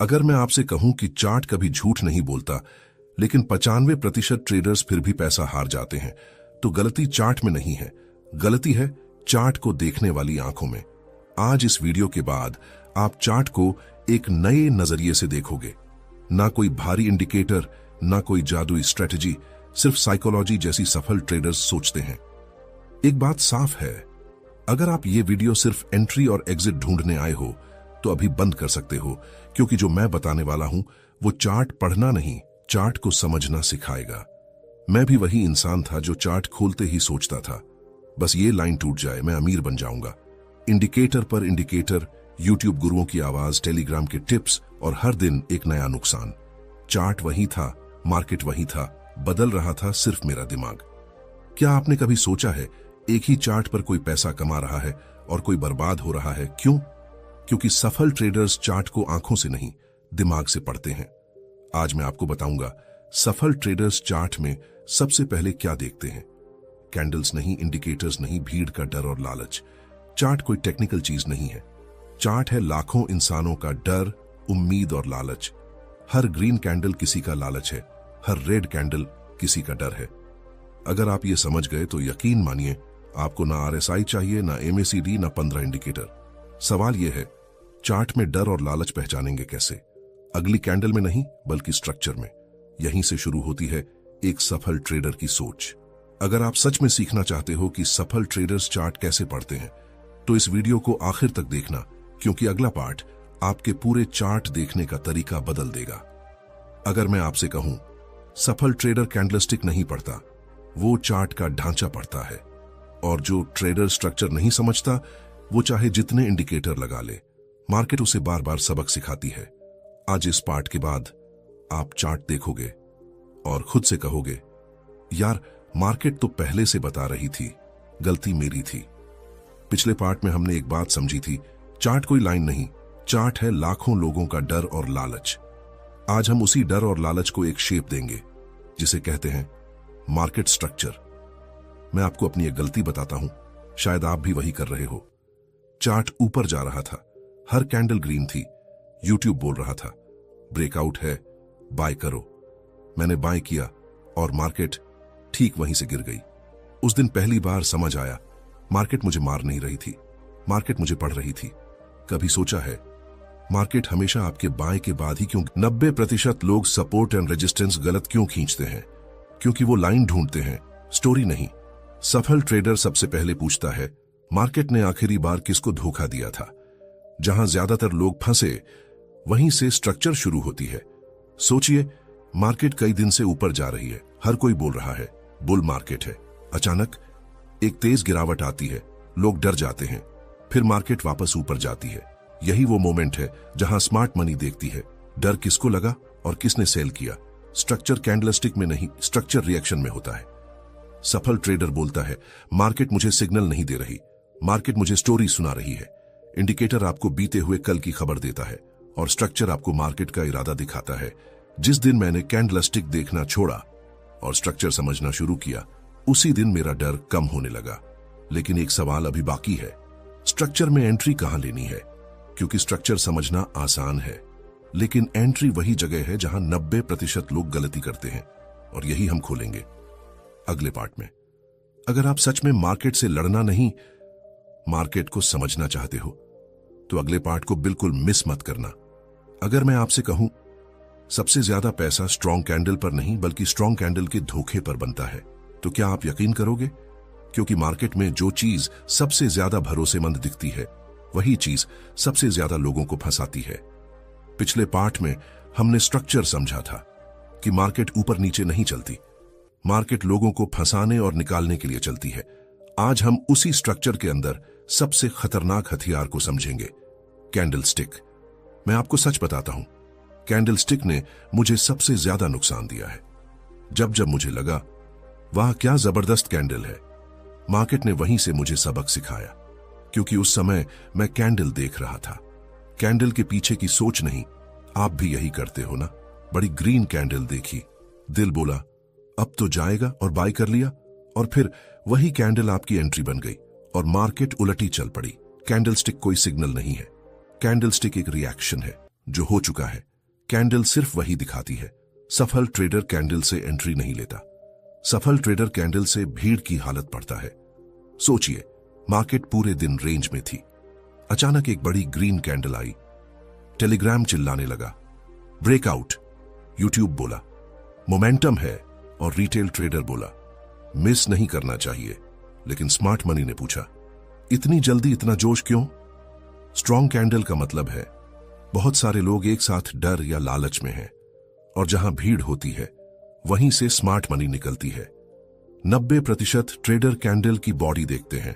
अगर मैं आपसे कहूं कि चार्ट कभी झूठ नहीं बोलता, लेकिन 95% ट्रेडर्स फिर भी पैसा हार जाते हैं, तो गलती चार्ट में नहीं है, गलती है चार्ट को देखने वाली आंखों में। आज इस वीडियो के बाद आप चार्ट को एक नए नजरिए से देखोगे। ना कोई भारी इंडिकेटर, ना कोई जादुई स्ट्रेटजी, सिर्फ साइकोलॉजी जैसी सफल ट्रेडर्स सोचते हैं। एक बात साफ है, अगर आप ये वीडियो सिर्फ एंट्री और एग्जिट ढूंढने आए हो तो अभी बंद कर सकते हो, क्योंकि जो मैं बताने वाला हूं वो चार्ट पढ़ना नहीं, चार्ट को समझना सिखाएगा। मैं भी वही इंसान था जो चार्ट खोलते ही सोचता था, बस ये लाइन टूट जाए मैं अमीर बन जाऊंगा। इंडिकेटर पर इंडिकेटर, यूट्यूब गुरुओं की आवाज, टेलीग्राम के टिप्स और हर दिन एक नया नुकसान। चार्ट वही था, मार्केट वही था, बदल रहा था सिर्फ मेरा दिमाग। क्या आपने कभी सोचा है एक ही चार्ट पर कोई पैसा कमा रहा है और कोई बर्बाद हो रहा है? क्यों? क्योंकि सफल ट्रेडर्स चार्ट को आंखों से नहीं, दिमाग से पढ़ते हैं। आज मैं आपको बताऊंगा सफल ट्रेडर्स चार्ट में सबसे पहले क्या देखते हैं। कैंडल्स नहीं, इंडिकेटर्स नहीं, भीड़ का डर और लालच। चार्ट कोई टेक्निकल चीज नहीं है, चार्ट है लाखों इंसानों का डर, उम्मीद और लालच। हर ग्रीन कैंडल किसी का लालच है, हर रेड कैंडल किसी का डर है। अगर आप ये समझ गए तो यकीन मानिए, आपको ना RSI चाहिए, ना MACD, ना 15 इंडिकेटर। सवाल यह है, चार्ट में डर और लालच पहचानेंगे कैसे? अगली कैंडल में नहीं, बल्कि स्ट्रक्चर में। यहीं से शुरू होती है एक सफल ट्रेडर की सोच। अगर आप सच में सीखना चाहते हो कि सफल ट्रेडर्स चार्ट कैसे पढ़ते हैं, तो इस वीडियो को आखिर तक देखना, क्योंकि अगला पार्ट आपके पूरे चार्ट देखने का तरीका बदल देगा। अगर मैं आपसे कहूं, सफल ट्रेडर कैंडलस्टिक नहीं पढ़ता, वो चार्ट का ढांचा पढ़ता है। और जो ट्रेडर स्ट्रक्चर नहीं समझता, वो चाहे जितने इंडिकेटर लगा ले, मार्केट उसे बार बार सबक सिखाती है। आज इस पार्ट के बाद आप चार्ट देखोगे और खुद से कहोगे, यार मार्केट तो पहले से बता रही थी, गलती मेरी थी। पिछले पार्ट में हमने एक बात समझी थी, चार्ट कोई लाइन नहीं, चार्ट है लाखों लोगों का डर और लालच। आज हम उसी डर और लालच को एक शेप देंगे, जिसे कहते हैं मार्केट स्ट्रक्चर। मैं आपको अपनी एक गलती बताता हूं, शायद आप भी वही कर रहे हो। चार्ट ऊपर जा रहा था, हर कैंडल ग्रीन थी, यूट्यूब बोल रहा था ब्रेकआउट है, बाय करो। मैंने बाय किया और मार्केट ठीक वहीं से गिर गई। उस दिन पहली बार समझ आया, मार्केट मुझे मार नहीं रही थी, मार्केट मुझे पढ़ रही थी। कभी सोचा है मार्केट हमेशा आपके बाय के बाद ही क्यों? 90% लोग सपोर्ट एंड रेजिस्टेंस गलत क्यों खींचते हैं? क्योंकि वो लाइन ढूंढते हैं, स्टोरी नहीं। सफल ट्रेडर सबसे पहले पूछता है, मार्केट ने आखिरी बार किसको धोखा दिया था? जहां ज्यादातर लोग फंसे, वहीं से स्ट्रक्चर शुरू होती है। सोचिए, मार्केट कई दिन से ऊपर जा रही है, हर कोई बोल रहा है बुल मार्केट है। अचानक एक तेज गिरावट आती है, लोग डर जाते हैं, फिर मार्केट वापस ऊपर जाती है। यही वो मोमेंट है जहां स्मार्ट मनी देखती है डर किसको लगा और किसने सेल किया। स्ट्रक्चर कैंडलस्टिक में नहीं, स्ट्रक्चर रिएक्शन में होता है। सफल ट्रेडर बोलता है, मार्केट मुझे सिग्नल नहीं दे रही, मार्केट मुझे स्टोरी सुना रही है। इंडिकेटर आपको बीते हुए कल की खबर देता है और स्ट्रक्चर आपको मार्केट का इरादा दिखाता है। जिस दिन मैंने कैंडलस्टिक देखना छोड़ा और स्ट्रक्चर समझना शुरू किया, उसी दिन मेरा डर कम होने लगा। लेकिन एक सवाल अभी बाकी है, स्ट्रक्चर में एंट्री कहां लेनी है? क्योंकि स्ट्रक्चर समझना आसान है, लेकिन एंट्री वही जगह है जहां 90% लोग गलती करते हैं, और यही हम खोलेंगे अगले पार्ट में। अगर आप सच में मार्केट से लड़ना नहीं, मार्केट को समझना चाहते हो, तो अगले पार्ट को बिल्कुल मिस मत करना। अगर मैं आपसे कहूं, सबसे ज्यादा पैसा स्ट्रॉन्ग कैंडल पर नहीं, बल्कि स्ट्रॉन्ग कैंडल के धोखे पर बनता है, तो क्या आप यकीन करोगे? क्योंकि मार्केट में जो चीज सबसे ज्यादा भरोसेमंद दिखती है, वही चीज सबसे ज्यादा लोगों को फंसाती है। पिछले पार्ट में हमने स्ट्रक्चर समझा था कि मार्केट ऊपर नीचे नहीं चलती, मार्केट लोगों को फंसाने और निकालने के लिए चलती है। आज हम उसी स्ट्रक्चर के अंदर सबसे खतरनाक हथियार को समझेंगे, कैंडलस्टिक। मैं आपको सच बताता हूं, कैंडलस्टिक ने मुझे सबसे ज्यादा नुकसान दिया है। जब जब मुझे लगा वाह क्या जबरदस्त कैंडल है, मार्केट ने वहीं से मुझे सबक सिखाया। क्योंकि उस समय मैं कैंडल देख रहा था, कैंडल के पीछे की सोच नहीं। आप भी यही करते हो ना? बड़ी ग्रीन कैंडल देखी, दिल बोला अब तो जाएगा और बाय कर लिया, और फिर वही कैंडल आपकी एंट्री बन गई और मार्केट उलटी चल पड़ी। कैंडलस्टिक कोई सिग्नल नहीं है, कैंडलस्टिक एक रिएक्शन है। जो हो चुका है। कैंडल सिर्फ वही दिखाती है। सफल ट्रेडर कैंडल से एंट्री नहीं लेता। सफल ट्रेडर कैंडल से भीड़ की हालत पढ़ता है। सोचिए, मार्केट पूरे दिन रेंज में थी। अचानक एक बड़ी ग्रीन कैंडल आई। टेलीग्राम चिल्लाने लगा, ब्रेकआउट। यूट्यूब बोला, मोमेंटम है। और रिटेल ट्रेडर बोला, मिस नहीं करना चाहिए। लेकिन स्मार्ट मनी ने पूछा, इतनी जल्दी इतना जोश क्यों? स्ट्रॉन्ग कैंडल का मतलब है बहुत सारे लोग एक साथ डर या लालच में हैं, और जहां भीड़ होती है वहीं से स्मार्ट मनी निकलती है। 90% ट्रेडर कैंडल की बॉडी देखते हैं,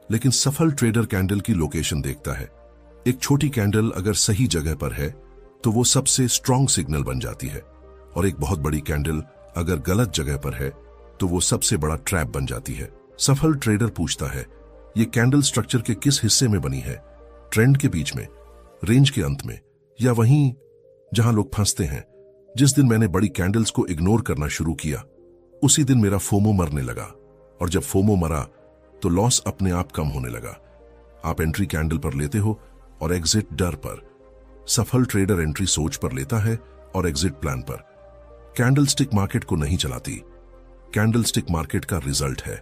लेकिन सफल ट्रेडर कैंडल की लोकेशन देखता है। एक छोटी कैंडल अगर सही जगह पर है तो वो सबसे स्ट्रॉन्ग सिग्नल बन जाती है, और एक बहुत बड़ी कैंडल अगर गलत जगह पर है तो वो सबसे बड़ा ट्रैप बन जाती है। सफल ट्रेडर पूछता है, ये कैंडल स्ट्रक्चर के किस हिस्से में बनी है? ट्रेंड के बीच में, रेंज के अंत में, या वहीं जहां लोग फंसते हैं? जिस दिन मैंने बड़ी कैंडल्स को इग्नोर करना शुरू किया, उसी दिन मेरा फोमो मरने लगा, और जब फोमो मरा तो लॉस अपने आप कम होने लगा। आप एंट्री कैंडल पर लेते हो और एग्जिट डर पर। सफल ट्रेडर एंट्री सोच पर लेता है और एग्जिट प्लान पर। कैंडलस्टिक मार्केट को नहीं चलाती, कैंडलस्टिक मार्केट का रिजल्ट है।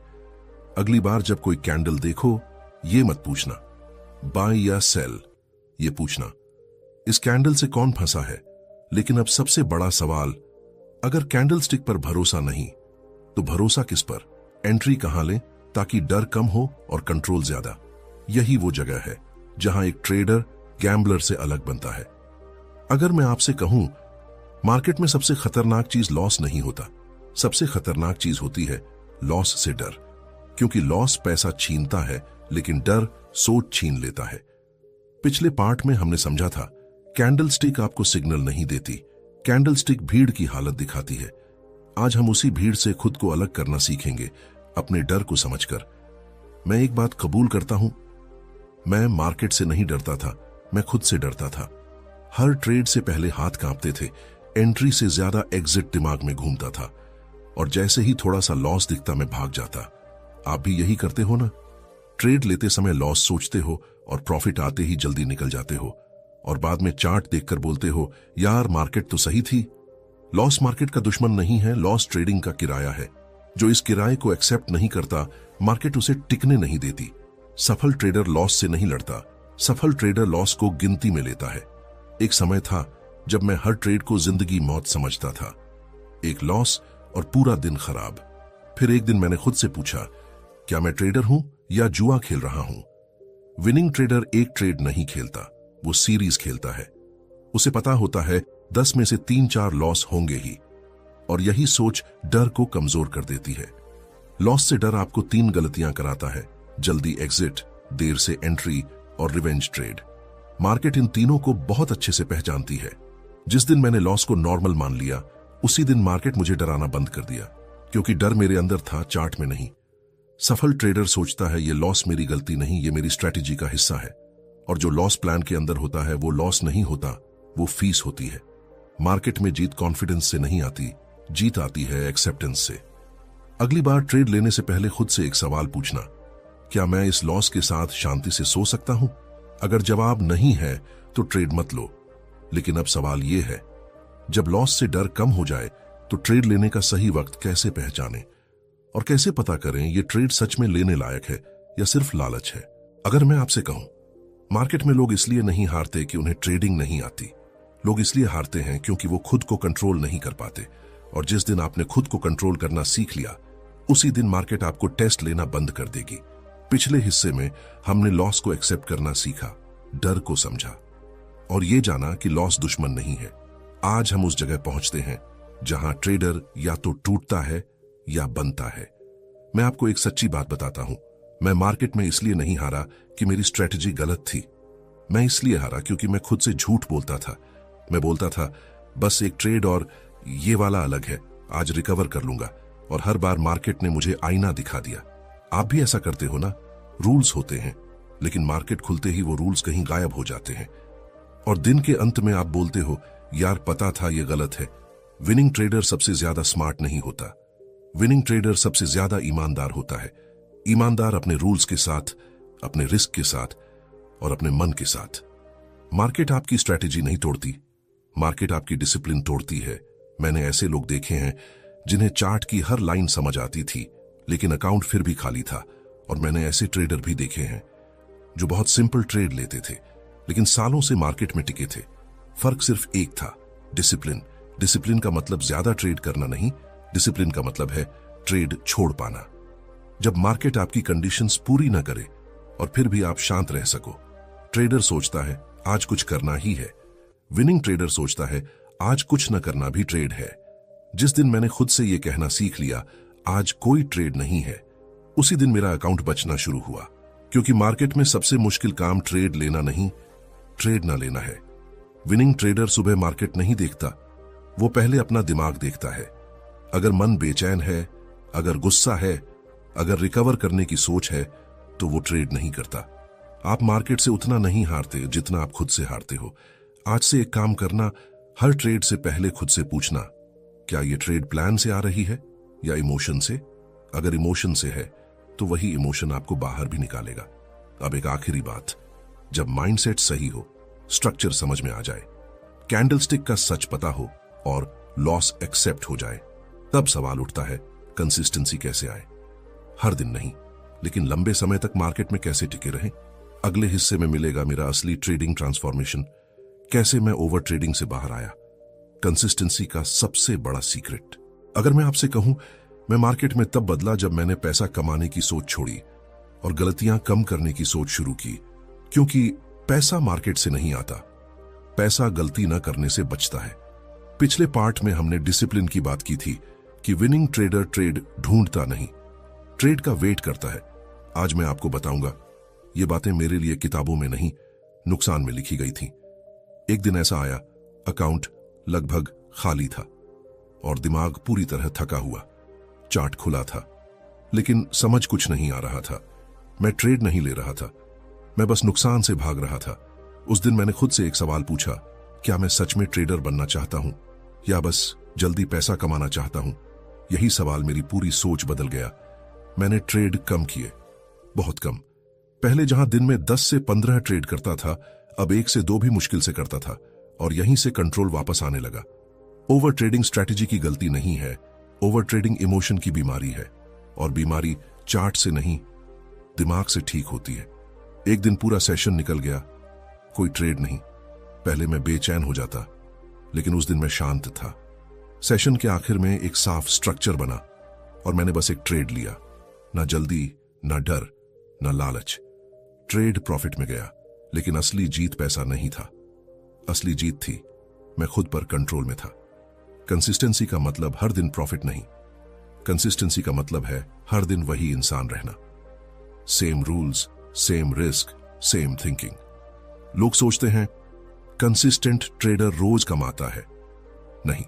अगली बार जब कोई कैंडल देखो, ये मत पूछना बाय या सेल, ये पूछना इस कैंडल से कौन फंसा है। लेकिन अब सबसे बड़ा सवाल, अगर कैंडलस्टिक पर भरोसा नहीं तो भरोसा किस पर? एंट्री कहां लें ताकि डर कम हो और कंट्रोल ज्यादा? यही वो जगह है जहां एक ट्रेडर गैम्बलर से अलग बनता है। अगर मैं आपसे कहूं, मार्केट में सबसे खतरनाक चीज लॉस नहीं होता, सबसे खतरनाक चीज होती है लॉस से डर। क्योंकि लॉस पैसा छीनता है, लेकिन डर सोच छीन लेता है। पिछले पार्ट में हमने समझा था, कैंडलस्टिक आपको सिग्नल नहीं देती, कैंडलस्टिक भीड़ की हालत दिखाती है। आज हम उसी भीड़ से खुद को अलग करना सीखेंगे, अपने डर को समझकर। मैं एक बात कबूल करता हूं, मैं मार्केट से नहीं डरता था, मैं खुद से डरता था। हर ट्रेड से पहले हाथ कांपते थे, एंट्री से ज्यादा एग्जिट दिमाग में घूमता था, और जैसे ही थोड़ा सा लॉस दिखता मैं भाग जाता। आप भी यही करते हो ना? ट्रेड लेते समय लॉस सोचते हो और प्रॉफिट आते ही जल्दी निकल जाते हो, और बाद में चार्ट देखकर बोलते हो, यार मार्केट तो सही थी। लॉस मार्केट का दुश्मन नहीं है, लॉस ट्रेडिंग का किराया है। जो इस किराए को एक्सेप्ट नहीं करता, मार्केट उसे टिकने नहीं देती। सफल ट्रेडर लॉस से नहीं लड़ता, सफल ट्रेडर लॉस को गिनती में लेता है। एक समय था जब मैं हर ट्रेड को जिंदगी मौत समझता था। एक लॉस और पूरा दिन खराब। फिर एक दिन मैंने खुद से पूछा, क्या मैं ट्रेडर हूं या जुआ खेल रहा हूं? विनिंग ट्रेडर एक ट्रेड नहीं खेलता, वो सीरीज खेलता है। उसे पता होता है 10 में से 3-4 लॉस होंगे ही, और यही सोच डर को कमजोर कर देती है। लॉस से डर आपको 3 गलतियां कराता है, जल्दी एग्जिट, देर से एंट्री और रिवेंज ट्रेड। मार्केट इन तीनों को बहुत अच्छे से पहचानती है। जिस दिन मैंने लॉस को नॉर्मल मान लिया, उसी दिन मार्केट मुझे डराना बंद कर दिया, क्योंकि डर मेरे अंदर था, चार्ट में नहीं। सफल ट्रेडर सोचता है, ये लॉस मेरी गलती नहीं, ये मेरी स्ट्रैटेजी का हिस्सा है। और जो लॉस प्लान के अंदर होता है वो लॉस नहीं होता, वो फीस होती है। मार्केट में जीत कॉन्फिडेंस से नहीं आती, जीत आती है एक्सेप्टेंस से। अगली बार ट्रेड लेने से पहले खुद से एक सवाल पूछना, क्या मैं इस लॉस के साथ शांति से सो सकता हूं? अगर जवाब नहीं है तो ट्रेड मत लो। लेकिन अब सवाल यह है, जब लॉस से डर कम हो जाए तो ट्रेड लेने का सही वक्त कैसे पहचानें, और कैसे पता करें ये ट्रेड सच में लेने लायक है या सिर्फ लालच है? अगर मैं आपसे कहूं, मार्केट में लोग इसलिए नहीं हारते कि उन्हें ट्रेडिंग नहीं आती, लोग इसलिए हारते हैं क्योंकि वो खुद को कंट्रोल नहीं कर पाते। और जिस दिन आपने खुद को कंट्रोल करना सीख लिया, उसी दिन मार्केट आपको टेस्ट लेना बंद कर देगी। पिछले हिस्से में हमने लॉस को एक्सेप्ट करना सीखा, डर को समझा, और ये जाना कि लॉस दुश्मन नहीं है। आज हम उस जगह पहुंचते हैं जहां ट्रेडर या तो टूटता है या बनता है। मैं आपको एक सच्ची बात बताता हूं, मैं मार्केट में इसलिए नहीं हारा कि मेरी स्ट्रेटजी गलत थी। मैं इसलिए हारा क्योंकि मैं खुद से झूठ बोलता था। मैं बोलता था, बस एक ट्रेड और ये वाला अलग है, आज रिकवर कर लूंगा। और हर बार मार्केट ने मुझे आईना दिखा दिया। आप भी ऐसा करते हो ना? रूल्स होते हैं, लेकिन मार्केट खुलते ही वो रूल्स कहीं गायब हो जाते हैं, और दिन के अंत में आप बोलते हो, यार पता था ये गलत है। विनिंग ट्रेडर सबसे ज्यादा स्मार्ट नहीं होता, विनिंग ट्रेडर सबसे ज्यादा ईमानदार होता है। ईमानदार अपने रूल्स के साथ, अपने रिस्क के साथ और अपने मन के साथ। मार्केट आपकी स्ट्रैटेजी नहीं तोड़ती, मार्केट आपकी डिसिप्लिन तोड़ती है। मैंने ऐसे लोग देखे हैं जिन्हें चार्ट की हर लाइन समझ आती थी, लेकिन अकाउंट फिर भी खाली था। और मैंने ऐसे ट्रेडर भी देखे हैं जो बहुत सिंपल ट्रेड लेते थे, लेकिन सालों से मार्केट में टिके थे। फर्क सिर्फ एक था, डिसिप्लिन। डिसिप्लिन का मतलब ज्यादा ट्रेड करना नहीं, डिसिप्लिन का मतलब है ट्रेड छोड़ पाना। जब मार्केट आपकी कंडीशंस पूरी ना करे और फिर भी आप शांत रह सको। ट्रेडर सोचता है आज कुछ करना ही है, विनिंग ट्रेडर सोचता है आज कुछ न करना भी ट्रेड है। जिस दिन मैंने खुद से यह कहना सीख लिया आज कोई ट्रेड नहीं है, उसी दिन मेरा अकाउंट बचना शुरू हुआ। क्योंकि मार्केट में सबसे मुश्किल काम ट्रेड लेना नहीं, ट्रेड ना लेना है। विनिंग ट्रेडर सुबह मार्केट नहीं देखता, वो पहले अपना दिमाग देखता है। अगर मन बेचैन है, अगर गुस्सा है, अगर रिकवर करने की सोच है, तो वो ट्रेड नहीं करता। आप मार्केट से उतना नहीं हारते जितना आप खुद से हारते हो। आज से एक काम करना, हर ट्रेड से पहले खुद से पूछना, क्या ये ट्रेड प्लान से आ रही है या इमोशन से? अगर इमोशन से है तो वही इमोशन आपको बाहर भी निकालेगा। अब एक आखिरी बात, जब माइंडसेट सही हो, स्ट्रक्चर समझ में आ जाए, कैंडलस्टिक का सच पता हो और लॉस एक्सेप्ट हो जाए, तब सवाल उठता है कंसिस्टेंसी कैसे आए। हर दिन नहीं, लेकिन लंबे समय तक मार्केट में कैसे टिके रहें। अगले हिस्से में मिलेगा मेरा असली ट्रेडिंग ट्रांसफॉर्मेशन, कैसे मैं ओवर ट्रेडिंग से बाहर आया, कंसिस्टेंसी का सबसे बड़ा सीक्रेट। अगर मैं आपसे कहूं, मैं मार्केट में तब बदला जब मैंने पैसा कमाने की सोच छोड़ी और गलतियां कम करने की सोच शुरू की। क्योंकि पैसा मार्केट से नहीं आता, पैसा गलती न करने से बचता है। पिछले पार्ट में हमने डिसिप्लिन की बात की थी कि विनिंग ट्रेडर ट्रेड ढूंढता नहीं, ट्रेड का वेट करता है। आज मैं आपको बताऊंगा, ये बातें मेरे लिए किताबों में नहीं, नुकसान में लिखी गई थी। एक दिन ऐसा आया, अकाउंट लगभग खाली था और दिमाग पूरी तरह थका हुआ। चार्ट खुला था, लेकिन समझ कुछ नहीं आ रहा था। मैं ट्रेड नहीं ले रहा था, मैं बस नुकसान से भाग रहा था। उस दिन मैंने खुद से एक सवाल पूछा, क्या मैं सच में ट्रेडर बनना चाहता हूं या बस जल्दी पैसा कमाना चाहता हूं? यही सवाल मेरी पूरी सोच बदल गया। मैंने ट्रेड कम किए, बहुत कम। पहले जहां दिन में 10 से 15 ट्रेड करता था, अब 1 से 2 भी मुश्किल से करता था, और यहीं से कंट्रोल वापस आने लगा। ओवर ट्रेडिंग स्ट्रैटेजी की गलती नहीं है, ओवर ट्रेडिंग इमोशन की बीमारी है, और बीमारी चार्ट से नहीं, दिमाग से ठीक होती है। एक दिन पूरा सेशन निकल गया, कोई ट्रेड नहीं। पहले मैं बेचैन हो जाता, लेकिन उस दिन मैं शांत था। सेशन के आखिर में एक साफ स्ट्रक्चर बना और मैंने बस एक ट्रेड लिया, ना जल्दी, ना डर, ना लालच। ट्रेड प्रॉफिट में गया, लेकिन असली जीत पैसा नहीं था, असली जीत थी मैं खुद पर कंट्रोल में था। कंसिस्टेंसी का मतलब हर दिन प्रॉफिट नहीं, कंसिस्टेंसी का मतलब है हर दिन वही इंसान रहना। Same rules, same risk, same thinking. लोग सोचते हैं कंसिस्टेंट ट्रेडर रोज कमाता है, नहीं,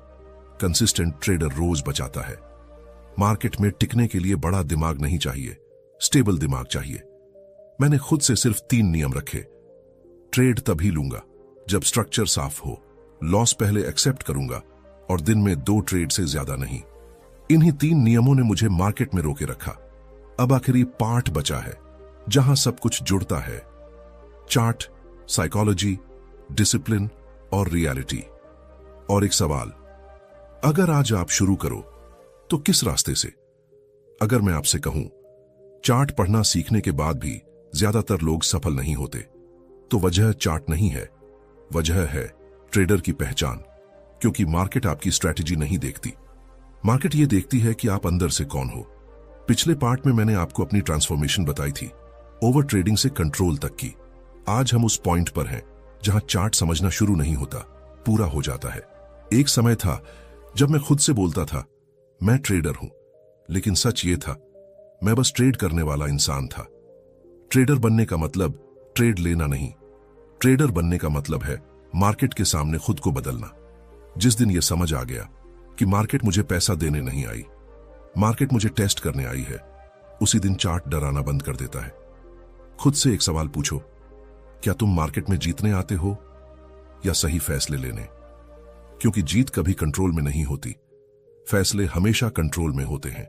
कंसिस्टेंट ट्रेडर रोज बचाता है। मार्केट में टिकने के लिए बड़ा दिमाग नहीं चाहिए, स्टेबल दिमाग चाहिए। मैंने खुद से सिर्फ 3 नियम रखे। ट्रेड तभी लूंगा जब स्ट्रक्चर साफ हो, लॉस पहले एक्सेप्ट करूंगा और दिन में 2 ट्रेड से ज्यादा नहीं। इन्हीं 3 नियमों ने मुझे मार्केट में रोके रखा। अब आखिरी पार्ट बचा है जहां सब कुछ जुड़ता है, चार्ट, साइकोलॉजी, डिसिप्लिन और रियलिटी। और एक सवाल, अगर आज आप शुरू करो तो किस रास्ते से? अगर मैं आपसे कहूं चार्ट पढ़ना सीखने के बाद भी ज्यादातर लोग सफल नहीं होते, तो वजह चार्ट नहीं है, वजह है ट्रेडर की पहचान। क्योंकि मार्केट आपकी स्ट्रैटेजी नहीं देखती, मार्केट ये देखती है कि आप अंदर से कौन हो। पिछले पार्ट में मैंने आपको अपनी ट्रांसफॉर्मेशन बताई थी, ओवर ट्रेडिंग से कंट्रोल तक की। आज हम उस पॉइंट पर हैं जहां चार्ट समझना शुरू नहीं होता, पूरा हो जाता है। एक समय था जब मैं खुद से बोलता था मैं ट्रेडर हूं, लेकिन सच ये था मैं बस ट्रेड करने वाला इंसान था। ट्रेडर बनने का मतलब ट्रेड लेना नहीं, ट्रेडर बनने का मतलब है मार्केट के सामने खुद को बदलना। जिस दिन यह समझ आ गया कि मार्केट मुझे पैसा देने नहीं आई, मार्केट मुझे टेस्ट करने आई है, उसी दिन चार्ट डराना बंद कर देता है। खुद से एक सवाल पूछो, क्या तुम मार्केट में जीतने आते हो या सही फैसले लेने? क्योंकि जीत कभी कंट्रोल में नहीं होती, फैसले हमेशा कंट्रोल में होते हैं।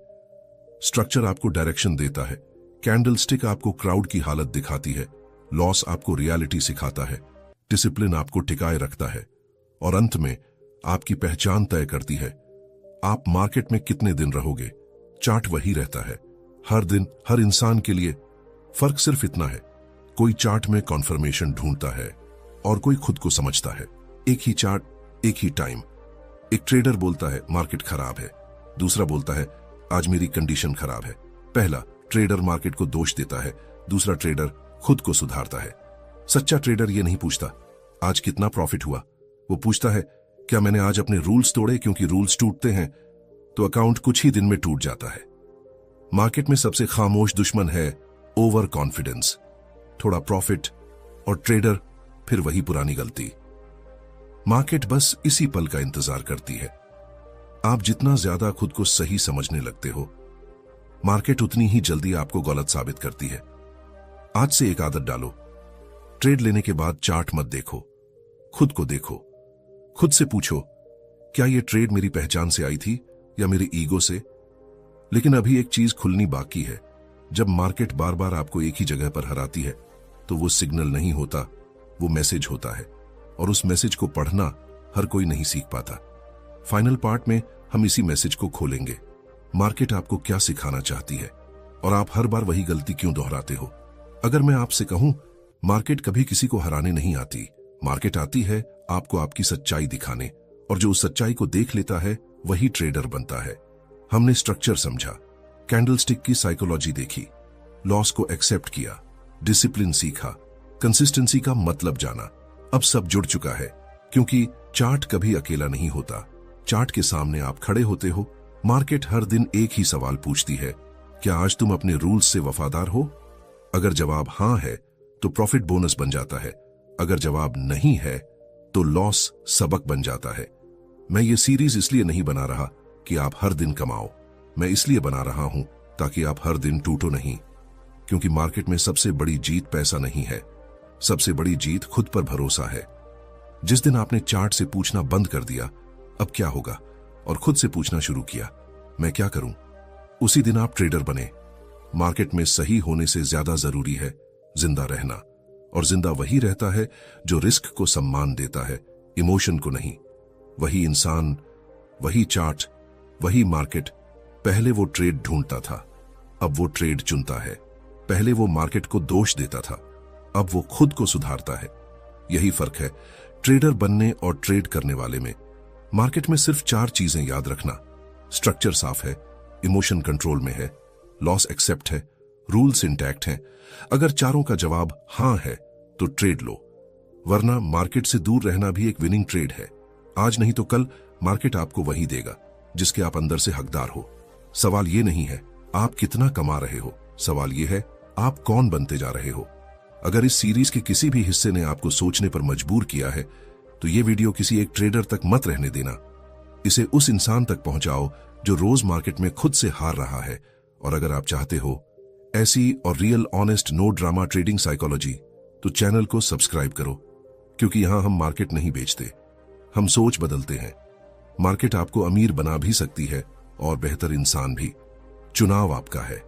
स्ट्रक्चर आपको डायरेक्शन देता है, कैंडलस्टिक आपको क्राउड की हालत दिखाती है, लॉस आपको रियलिटी सिखाता है, डिसिप्लिन आपको टिकाए रखता है और अंत में आपकी पहचान तय करती है। आप मार्केट में कितने दिन रहोगे, चार्ट वही रहता है। हर दिन, हर इंसान के लिए फर्क सिर्फ इतना है, कोई चार्ट में कॉन्फर्मेशन ढूंढता है और कोई खुद को समझता है। एक ही चार्ट, एक ही टाइम। एक ट्रेडर बोलता है मार्केट खराब है, दूसरा बोलता है आज मेरी कंडीशन खराब है। पहला ट्रेडर मार्केट को दोष देता है, दूसरा ट्रेडर खुद को सुधारता है। सच्चा ट्रेडर ये नहीं पूछता आज कितना प्रॉफिट हुआ, वो पूछता है क्या मैंने आज अपने रूल्स तोड़े, क्योंकि रूल्स टूटते हैं तो अकाउंट कुछ ही दिन में टूट जाता है। मार्केट में सबसे खामोश दुश्मन है ओवर कॉन्फिडेंस। थोड़ा प्रॉफिट और ट्रेडर फिर वही पुरानी गलती। मार्केट बस इसी पल का इंतजार करती है। आप जितना ज्यादा खुद को सही समझने लगते हो, मार्केट उतनी ही जल्दी आपको गलत साबित करती है। आज से एक आदत डालो, ट्रेड लेने के बाद चार्ट मत देखो, खुद को देखो। खुद से पूछो क्या यह ट्रेड मेरी पहचान से आई थी या मेरे ईगो से। लेकिन अभी एक चीज खुलनी बाकी है। जब मार्केट बार बार आपको एक ही जगह पर हराती है तो वो सिग्नल नहीं होता, वो मैसेज होता है, और उस मैसेज को पढ़ना हर कोई नहीं सीख पाता। फाइनल पार्ट में हम इसी मैसेज को खोलेंगे। मार्केट आपको क्या सिखाना चाहती है और आप हर बार वही गलती क्यों दोहराते हो। अगर मैं आपसे कहूं, मार्केट कभी किसी को हराने नहीं आती, मार्केट आती है आपको आपकी सच्चाई दिखाने, और जो उस सच्चाई को देख लेता है वही ट्रेडर बनता है। हमने स्ट्रक्चर समझा, कैंडलस्टिक की साइकोलॉजी देखी, लॉस को एक्सेप्ट किया, डिसिप्लिन सीखा, कंसिस्टेंसी का मतलब जाना। अब सब जुड़ चुका है, क्योंकि चार्ट कभी अकेला नहीं होता। चार्ट के सामने आप खड़े होते हो। मार्केट हर दिन एक ही सवाल पूछती है, क्या आज तुम अपने रूल्स से वफादार हो। अगर जवाब हां है तो प्रॉफिट बोनस बन जाता है, अगर जवाब नहीं है तो लॉस सबक बन जाता है। मैं ये सीरीज इसलिए नहीं बना रहा कि आप हर दिन कमाओ, मैं इसलिए बना रहा हूं ताकि आप हर दिन टूटो नहीं। क्योंकि मार्केट में सबसे बड़ी जीत पैसा नहीं है, सबसे बड़ी जीत खुद पर भरोसा है। जिस दिन आपने चार्ट से पूछना बंद कर दिया अब क्या होगा, और खुद से पूछना शुरू किया मैं क्या करूं, उसी दिन आप ट्रेडर बने। मार्केट में सही होने से ज्यादा जरूरी है जिंदा रहना, और जिंदा वही रहता है जो रिस्क को सम्मान देता है, इमोशन को नहीं। वही इंसान, वही चार्ट, वही मार्केट। पहले वो ट्रेड ढूंढता था, अब वो ट्रेड चुनता है। पहले वो मार्केट को दोष देता था, अब वो खुद को सुधारता है। यही फर्क है ट्रेडर बनने और ट्रेड करने वाले में। मार्केट में सिर्फ 4 चीजें याद रखना, स्ट्रक्चर साफ है, इमोशन कंट्रोल में है, लॉस एक्सेप्ट है, रूल्स इंटैक्ट हैं। अगर चारों का जवाब हां है तो ट्रेड लो, वरना मार्केट से दूर रहना भी एक विनिंग ट्रेड है। आज नहीं तो कल मार्केट आपको वही देगा जिसके आप अंदर से हकदार हो। सवाल ये नहीं है आप कितना कमा रहे हो, सवाल ये है आप कौन बनते जा रहे हो। अगर इस सीरीज के किसी भी हिस्से ने आपको सोचने पर मजबूर किया है तो ये वीडियो किसी एक ट्रेडर तक मत रहने देना। इसे उस इंसान तक पहुंचाओ जो रोज मार्केट में खुद से हार रहा है। और अगर आप चाहते हो ऐसी और real honest no drama trading psychology तो चैनल को सब्सक्राइब करो, क्योंकि यहां हम मार्केट नहीं बेचते, हम सोच बदलते हैं। मार्केट आपको अमीर बना भी सकती है और बेहतर इंसान भी। चुनाव आपका है।